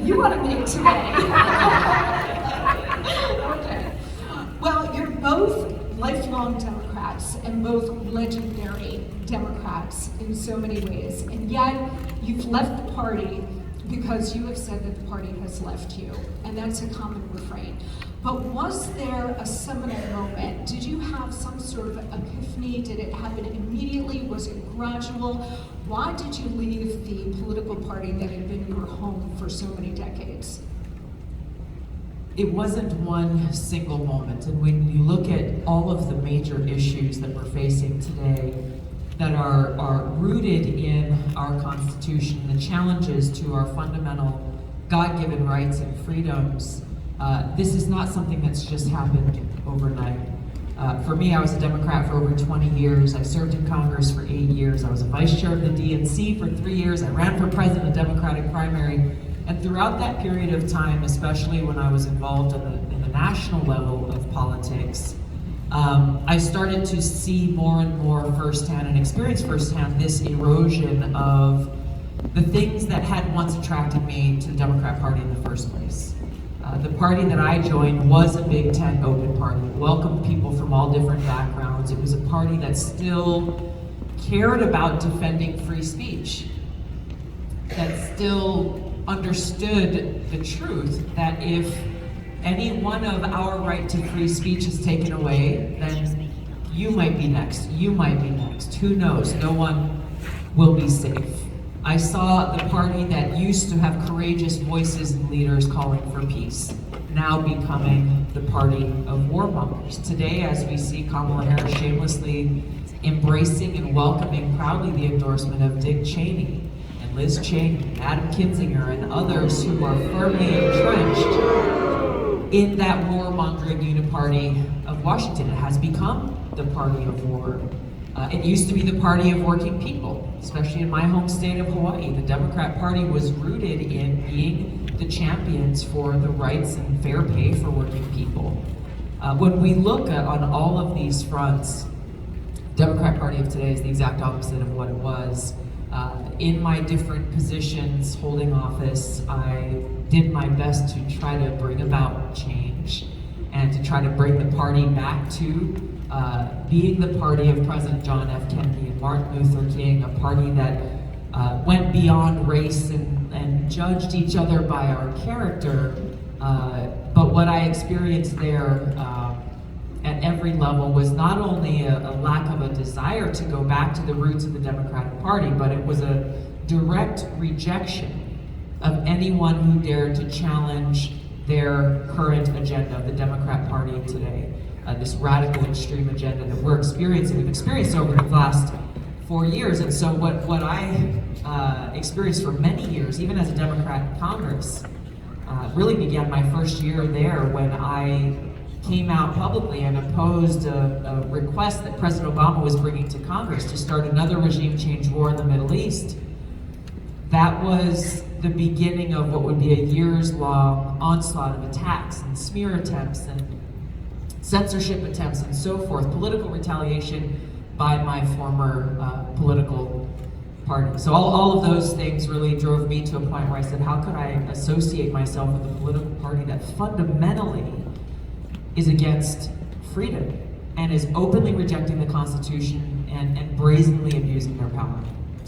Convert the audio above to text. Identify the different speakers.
Speaker 1: you want to make today. Okay. Well, you're both lifelong Democrats and both legendary Democrats in so many ways, and yet you've left the party because you have said that the party has left you, and that's a common refrain. But was there a seminal moment? Did you have some sort of epiphany? Did it happen immediately? Was it gradual? Why did you leave the political party that had been your home for so many decades?
Speaker 2: It wasn't one single moment, and when you look at all of the major issues that we're facing today that are rooted in our Constitution, the challenges to our fundamental God-given rights and freedoms, this is not something that's just happened overnight. For me, I was a Democrat for over 20 years. I served in Congress for 8 years. I was a vice chair of the DNC for 3 years. I ran for president in the Democratic primary. And throughout that period of time, especially when I was involved in the national level of politics, I started to see more and more firsthand and experience firsthand this erosion of the things that had once attracted me to the Democrat Party in the first place. The party that I joined was a Big Tent open party. It welcomed people from all different backgrounds. It was a party that still cared about defending free speech, that still understood the truth that if any one of our right to free speech is taken away, then you might be next, you might be next. Who knows? No one will be safe. I saw the party that used to have courageous voices and leaders calling for peace now becoming the party of warmongers. Today, as we see Kamala Harris shamelessly embracing and welcoming proudly the endorsement of Dick Cheney and Liz Cheney, Adam Kinzinger, and others who are firmly entrenched in that warmongering uniparty of Washington. It has become the party of war. It used to be the party of working people, especially in my home state of Hawaii. The Democrat Party was rooted in being the champions for the rights and fair pay for working people. When we look on all of these fronts, Democrat Party of today is the exact opposite of what it was. In my different positions holding office, I did my best to try to bring about change and to try to bring the party back to being the party of President John F. Kennedy and Martin Luther King, a party that went beyond race and judged each other by our character. But what I experienced there at every level was not only a lack of a desire to go back to the roots of the Democratic Party, but it was a direct rejection of anyone who dared to challenge their current agenda, the Democrat Party today. This radical extreme agenda that we've experienced over the last 4 years. And so what I experienced for many years, even as a Democrat in Congress, really began my first year there when I came out publicly and opposed a request that President Obama was bringing to Congress to start another regime change war in the Middle East. That was the beginning of what would be a years-long onslaught of attacks and smear attempts and censorship attempts and so forth, political retaliation by my former political party. So all of those things really drove me to a point where I said, how could I associate myself with a political party that fundamentally is against freedom and is openly rejecting the Constitution and brazenly abusing their power?